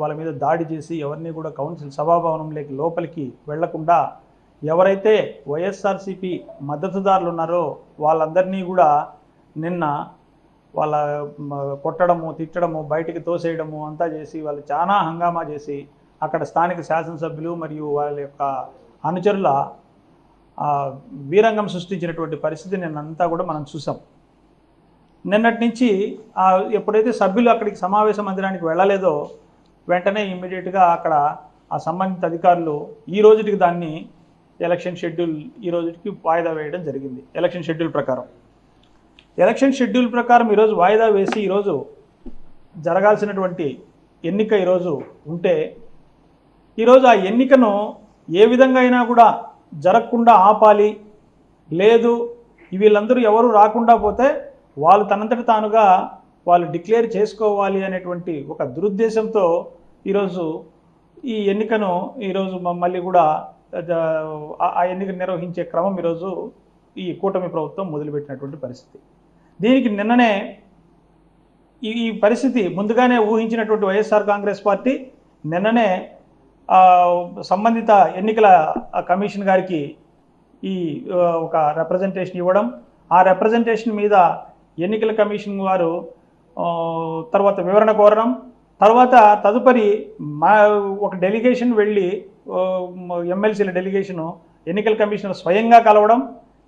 వాళ్ళ మీద దాడి చేసి ఎవరిని కూడా కౌన్సిల్ సభాభవనంలోకి లోపలికి వెళ్లకుండా ఎవరైతే వైఎస్ఆర్సీపీ మద్దతుదారులు ఉన్నారో వాళ్ళందరినీ కూడా నిన్న వాళ్ళ కొట్టడము, తిట్టడము, బయటికి తోసేయడము అంతా చేసి వాళ్ళు చాలా హంగామా చేసి అక్కడ స్థానిక శాసనసభ్యులు మరియు వాళ్ళ యొక్క అనుచరుల వీరంగం సృష్టించినటువంటి పరిస్థితి నిన్నంతా కూడా మనం చూసాం. నిన్నటి నుంచి ఎప్పుడైతే సభ్యులు అక్కడికి సమావేశ మందిరానికి వెళ్ళలేదో వెంటనే ఇమ్మీడియట్గా అక్కడ ఆ సంబంధిత అధికారులు ఈ రోజుకి దాన్ని ఎలక్షన్ షెడ్యూల్ ఈ రోజుకి వాయిదా వేయడం జరిగింది. ఎలక్షన్ షెడ్యూల్ ప్రకారం ఈరోజు వాయిదా వేసి ఈరోజు జరగాల్సినటువంటి ఎన్నిక ఈరోజు ఉంటే ఈరోజు ఆ ఎన్నికను ఏ విధంగా అయినా కూడా జరగకుండా ఆపాలి, లేదు వీళ్ళందరూ ఎవరు రాకుండా పోతే వాళ్ళు తనంతట తానుగా వాళ్ళు డిక్లేర్ చేసుకోవాలి అనేటువంటి ఒక దురుద్దేశంతో ఈరోజు ఈ ఎన్నికను ఈరోజు మళ్ళీ కూడా ఆ ఎన్నికను నిర్వహించే క్రమం ఈరోజు ఈ కూటమి ప్రభుత్వం మొదలుపెట్టినటువంటి పరిస్థితి. దీనికి నిన్ననే ఈ పరిస్థితి ముందుగానే ఊహించినటువంటి వైఎస్ఆర్ కాంగ్రెస్ పార్టీ నిన్ననే సంబంధిత ఎన్నికల కమిషన్ గారికి ఈ ఒక రిప్రజెంటేషన్ ఇవ్వడం, ఆ రిప్రజెంటేషన్ మీద ఎన్నికల కమిషన్ వారు తర్వాత వివరణ కోరడం, తర్వాత తదుపరి ఒక డెలిగేషన్ వెళ్ళి ఎమ్మెల్సీల డెలిగేషను ఎన్నికల కమిషనర్ స్వయంగా కలవడం,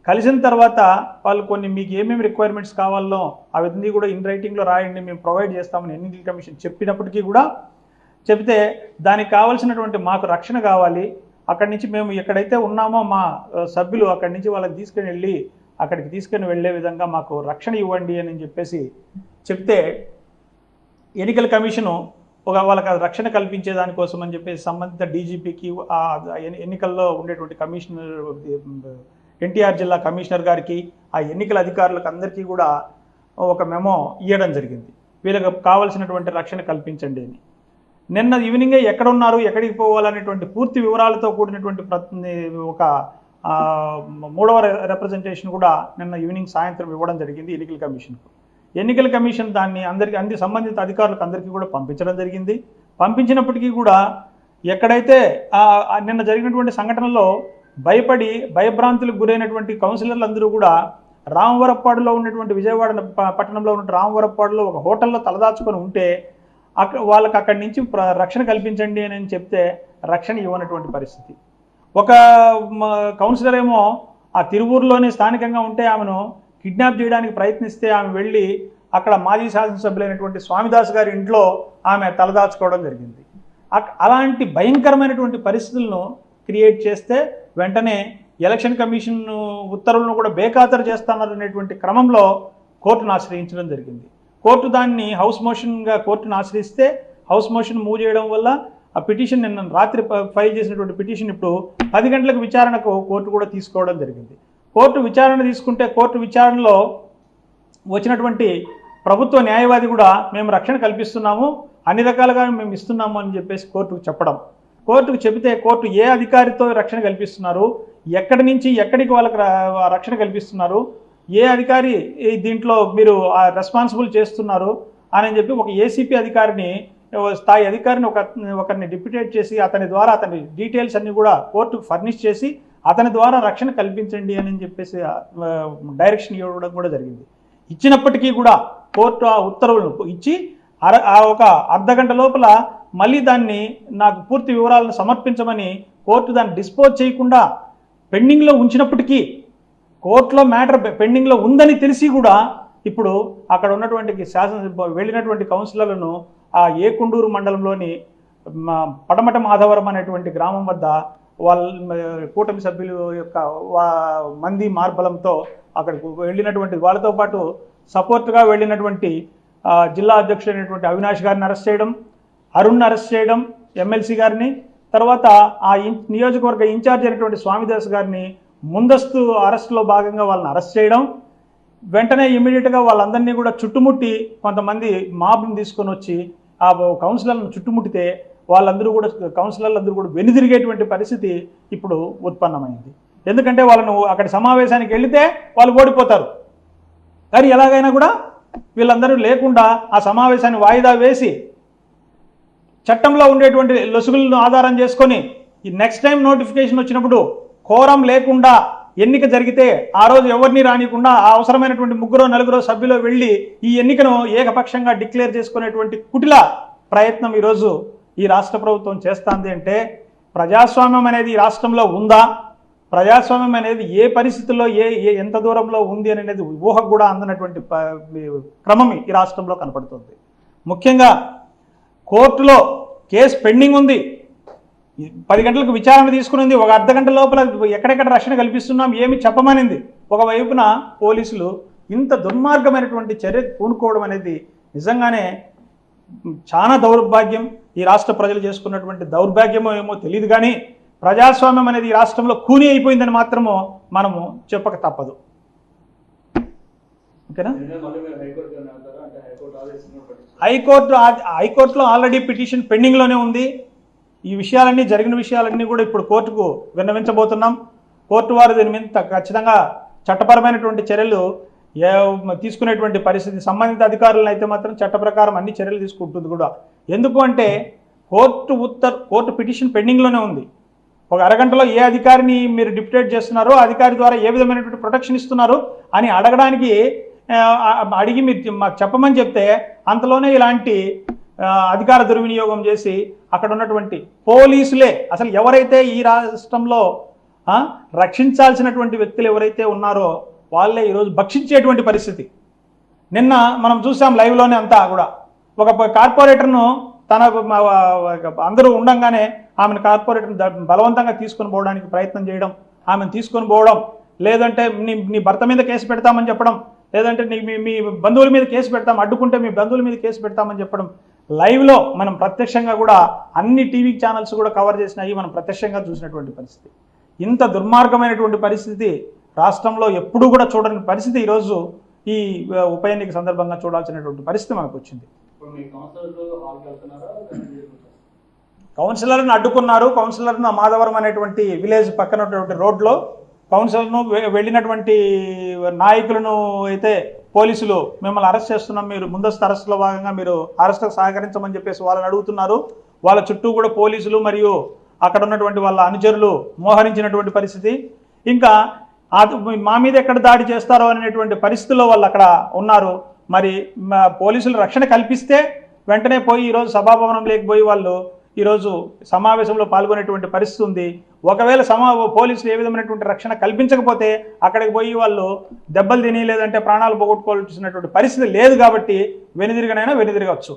కలిసిన తర్వాత వాళ్ళు కొన్ని మీకు ఏమేమి రిక్వైర్మెంట్స్ కావాలో అవన్నీ కూడా ఇన్ రైటింగ్లో రాయండి, మేము ప్రొవైడ్ చేస్తామని ఎన్నికల కమిషన్ చెప్పినప్పటికీ కూడా చెబితే దానికి కావాల్సినటువంటి మాకు రక్షణ కావాలి, అక్కడి నుంచి మేము ఎక్కడైతే ఉన్నామో మా సభ్యులు అక్కడి నుంచి వాళ్ళని అక్కడికి తీసుకొని వెళ్ళే విధంగా మాకు రక్షణ ఇవ్వండి అని చెప్పేసి చెప్తే ఎన్నికల కమిషను వాళ్ళకి రక్షణ కల్పించే దానికోసం అని చెప్పేసి సంబంధిత డీజీపీకి ఎన్నికల్లో ఉండేటువంటి కమిషనర్ ఎన్టీఆర్ జిల్లా కమిషనర్ గారికి ఆ ఎన్నికల అధికారులకు అందరికీ కూడా ఒక మెమో ఇవ్వడం జరిగింది, వీళ్ళకి కావాల్సినటువంటి రక్షణ కల్పించండి అని. నిన్న ఈవినింగే ఎక్కడ ఉన్నారు, ఎక్కడికి పోవాలనేటువంటి పూర్తి వివరాలతో కూడినటువంటి ఒక 3వ రిప్రజెంటేషన్ కూడా నిన్న ఈవినింగ్ సాయంత్రం ఇవ్వడం జరిగింది ఎన్నికల కమిషన్కు. ఎన్నికల కమిషన్ దాన్ని అన్ని సంబంధిత అధికారులకు అందరికీ కూడా పంపించడం జరిగింది. పంపించినప్పటికీ కూడా ఎక్కడైతే నిన్న జరిగినటువంటి సంఘటనలో భయభ్రాంతులకు గురైనటువంటి కౌన్సిలర్లు అందరూ కూడా రామవరప్పాడులో ఉన్నటువంటి విజయవాడ పట్టణంలో ఉన్న రామవరప్పాడులో ఒక హోటల్లో తలదాచుకొని ఉంటే వాళ్ళకి అక్కడి నుంచి రక్షణ కల్పించండి అని చెప్తే రక్షణ ఇవ్వనటువంటి పరిస్థితి. ఒక కౌన్సిలర్ ఏమో ఆ తిరువూరులోనే స్థానికంగా ఉంటే ఆమెను కిడ్నాప్ చేయడానికి ప్రయత్నిస్తే ఆమె వెళ్ళి అక్కడ మాజీ శాసనసభ్యులైనటువంటి స్వామిదాస్ గారి ఇంట్లో ఆమె తలదాచుకోవడం జరిగింది. అలాంటి భయంకరమైనటువంటి పరిస్థితులను క్రియేట్ చేస్తే వెంటనే ఎలక్షన్ కమిషన్ ఉత్తర్వులను కూడా బేఖాతరు చేస్తాననేటువంటి క్రమంలో కోర్టును ఆశ్రయించడం జరిగింది. కోర్టు దాన్ని హౌస్ మోషన్గా కోర్టును ఆశ్రయిస్తే హౌస్ మోషన్ మూవ్ చేయడం వల్ల ఆ పిటిషన్ నిన్న రాత్రి ఫైల్ చేసినటువంటి పిటిషన్ ఇప్పుడు 10 గంటలకు విచారణకు కోర్టు కూడా తీసుకోవడం జరిగింది. కోర్టు విచారణ తీసుకుంటే కోర్టు విచారణలో వచ్చినటువంటి ప్రభుత్వ న్యాయవాది కూడా మేము రక్షణ కల్పిస్తున్నాము, అన్ని రకాలుగా మేము ఇస్తున్నాము అని చెప్పేసి కోర్టుకు చెప్పడం. కోర్టుకు చెబితే కోర్టు ఏ అధికారితో రక్షణ కల్పిస్తున్నారు, ఎక్కడి నుంచి ఎక్కడికి వాళ్ళకి రక్షణ కల్పిస్తున్నారు, ఏ అధికారి దీంట్లో మీరు రెస్పాన్సిబుల్ చేస్తున్నారు అని చెప్పి ఒక ఏసీపీ అధికారిని స్థాయి అధికారిని ఒకరిని డిప్యూటేట్ చేసి అతని ద్వారా అతని డీటెయిల్స్ అన్ని కూడా కోర్టుకు ఫర్నిష్ చేసి అతని ద్వారా రక్షణ కల్పించండి అని చెప్పేసి డైరెక్షన్ ఇవ్వడం కూడా జరిగింది. ఇచ్చినప్పటికీ కూడా కోర్టు ఆ ఉత్తర్వులను ఇచ్చి ఒక అర్ధగంట లోపల మళ్ళీ దాన్ని నాకు పూర్తి వివరాలను సమర్పించమని కోర్టు దాన్ని డిస్పోజ్ చేయకుండా పెండింగ్లో ఉంచినప్పటికీ కోర్టులో మ్యాటర్ పెండింగ్లో ఉందని తెలిసి కూడా ఇప్పుడు అక్కడ ఉన్నటువంటి శాసనసభ వెళ్ళినటువంటి కౌన్సిలర్లను ఆ ఏకుండూరు మండలంలోని పడమట మాధవరం అనేటువంటి గ్రామం వద్ద వాళ్ళ కూటమి సభ్యుల యొక్క మంది మార్బలంతో అక్కడికి వెళ్ళినటువంటి వాళ్ళతో పాటు సపోర్ట్గా వెళ్ళినటువంటి జిల్లా అధ్యక్షుడైనటువంటి అవినాష్ గారిని అరెస్ట్ చేయడం, అరుణ్ని అరెస్ట్ చేయడం, ఎమ్మెల్సీ గారిని, తర్వాత ఆ నియోజకవర్గ ఇన్ఛార్జ్ అయినటువంటి స్వామిదాస్ గారిని ముందస్తు అరెస్టులో భాగంగా వాళ్ళని అరెస్ట్ చేయడం, వెంటనే ఇమ్మీడియట్గా వాళ్ళందరినీ కూడా చుట్టుముట్టి కొంతమంది మాబ్ని తీసుకొని వచ్చి ఆ కౌన్సిలర్లను చుట్టుముట్టితే కౌన్సిలర్లందరూ కూడా వెనుదిరిగేటువంటి పరిస్థితి ఇప్పుడు ఉత్పన్నమైంది. ఎందుకంటే వాళ్ళను అక్కడ సమావేశానికి వెళితే వాళ్ళు ఓడిపోతారు, కానీ ఎలాగైనా కూడా వీళ్ళందరూ లేకుండా ఆ సమావేశాన్ని వాయిదా వేసి చట్టంలో ఉండేటువంటి లొసుగులను ఆధారం చేసుకొని ఈ నెక్స్ట్ టైం నోటిఫికేషన్ వచ్చినప్పుడు కోరం లేకుండా ఎన్నిక జరిగితే ఆ రోజు ఎవరిని రానికుండా ఆ అవసరమైనటువంటి 3-4 సభ్యులు వెళ్ళి ఈ ఎన్నికను ఏకపక్షంగా డిక్లేర్ చేసుకునేటువంటి కుటిల ప్రయత్నం ఈరోజు ఈ రాష్ట్ర ప్రభుత్వం చేస్తుంది అంటే ప్రజాస్వామ్యం అనేది ఈ రాష్ట్రంలో ఉందా, ప్రజాస్వామ్యం అనేది ఏ పరిస్థితుల్లో ఎంత దూరంలో ఉంది అనేది ఊహకు కూడా అందనటువంటి క్రమం ఈ రాష్ట్రంలో కనపడుతుంది. ముఖ్యంగా కోర్టులో కేసు పెండింగ్ ఉంది, 10 గంటలకు విచారణ తీసుకునింది, ఒక అర్ధగంట లోపల ఎక్కడెక్కడ రక్షణ కల్పిస్తున్నాం ఏమి చెప్పమనింది. ఒకవైపున పోలీసులు ఇంత దుర్మార్గమైనటువంటి చర్య పూనుకోవడం అనేది నిజంగానే చాలా దౌర్భాగ్యం. ఈ రాష్ట్ర ప్రజలు చేసుకున్నటువంటి దౌర్భాగ్యమో ఏమో తెలియదు, కానీ ప్రజాస్వామ్యం అనేది ఈ రాష్ట్రంలో కూని అయిపోయిందని మాత్రము మనము చెప్పక తప్పదు. ఓకేనా? హైకోర్టులో ఆల్రెడీ పిటిషన్ పెండింగ్లోనే ఉంది. ఈ విషయాలన్నీ జరిగిన విషయాలన్నీ కూడా ఇప్పుడు కోర్టుకు విన్నవించబోతున్నాం. కోర్టు వారు దీని మీద ఖచ్చితంగా చట్టపరమైనటువంటి చర్యలు తీసుకునేటువంటి పరిస్థితి, సంబంధిత అధికారులను అయితే మాత్రం చట్ట ప్రకారం అన్ని చర్యలు తీసుకుంటుంది కూడా. ఎందుకు అంటే కోర్టు పిటిషన్ పెండింగ్లోనే ఉంది. ఒక అరగంటలో ఏ అధికారిని మీరు డిప్యూటేట్ చేస్తున్నారో అధికారి ద్వారా ఏ విధమైనటువంటి ప్రొటెక్షన్ ఇస్తున్నారు అని అడిగి మీరు మాకు చెప్పమని చెప్తే అంతలోనే ఇలాంటి అధికార దుర్వినియోగం చేసి అక్కడ ఉన్నటువంటి పోలీసులే అసలు ఎవరైతే ఈ రాష్ట్రంలో రక్షించాల్సినటువంటి వ్యక్తులు ఎవరైతే ఉన్నారో వాళ్ళే ఈరోజు భక్షించేటువంటి పరిస్థితి. నిన్న మనం చూసాం లైవ్లోనే అంతా కూడా ఒక కార్పొరేటర్ను తన అందరూ ఉండంగానే ఆమెను కార్పొరేటర్ని బలవంతంగా తీసుకొని పోవడానికి ప్రయత్నం చేయడం, ఆమెను తీసుకొని పోవడం, లేదంటే నీ భర్త మీద కేసు పెడతామని చెప్పడం, లేదంటే మీ బంధువుల మీద కేసు పెడతాం, అడ్డుకుంటే మీ బంధువుల మీద కేసు పెడతామని చెప్పడం లైవ్లో మనం ప్రత్యక్షంగా కూడా అన్ని టీవీ ఛానల్స్ కూడా కవర్ చేసినాయి, మనం ప్రత్యక్షంగా చూసినటువంటి పరిస్థితి. ఇంత దుర్మార్గమైనటువంటి పరిస్థితి రాష్ట్రంలో ఎప్పుడూ కూడా చూడని పరిస్థితి ఈరోజు ఈ ఉప ఎన్నిక సందర్భంగా చూడాల్సినటువంటి పరిస్థితి మనకు వచ్చింది. కౌన్సిలర్ను అడ్డుకున్నారు. కౌన్సిలర్ను మాధవరం అనేటువంటి విలేజ్ పక్కన ఉన్నటువంటి రోడ్లో కౌన్సిలర్ను వెళ్ళినటువంటి నాయకులను అయితే పోలీసులు మిమ్మల్ని అరెస్ట్ చేస్తున్నాం, మీరు ముందస్తు అరెస్టులో భాగంగా మీరు అరెస్టుకు సహకరించమని చెప్పేసి వాళ్ళని అడుగుతున్నారు. వాళ్ళ చుట్టూ కూడా పోలీసులు మరియు అక్కడ ఉన్నటువంటి వాళ్ళ అనుచరులు మోహరించినటువంటి పరిస్థితి. ఇంకా మా మీద ఎక్కడ దాడి చేస్తారో అనేటువంటి పరిస్థితుల్లో వాళ్ళు అక్కడ ఉన్నారు. మరి పోలీసులు రక్షణ కల్పిస్తే వెంటనే పోయి ఈరోజు సభాభవనం లేకపోయి వాళ్ళు ఈరోజు సమావేశంలో పాల్గొనేటువంటి పరిస్థితి ఉంది. ఒకవేళ పోలీసులు ఏ విధమైనటువంటి రక్షణ కల్పించకపోతే అక్కడికి పోయి వాళ్ళు దెబ్బలు తిని లేదంటే ప్రాణాలు పోగొట్టుకోవాల్సినటువంటి పరిస్థితి లేదు. కాబట్టి వెనుదిరగనైనా వెనుదిరగవచ్చు.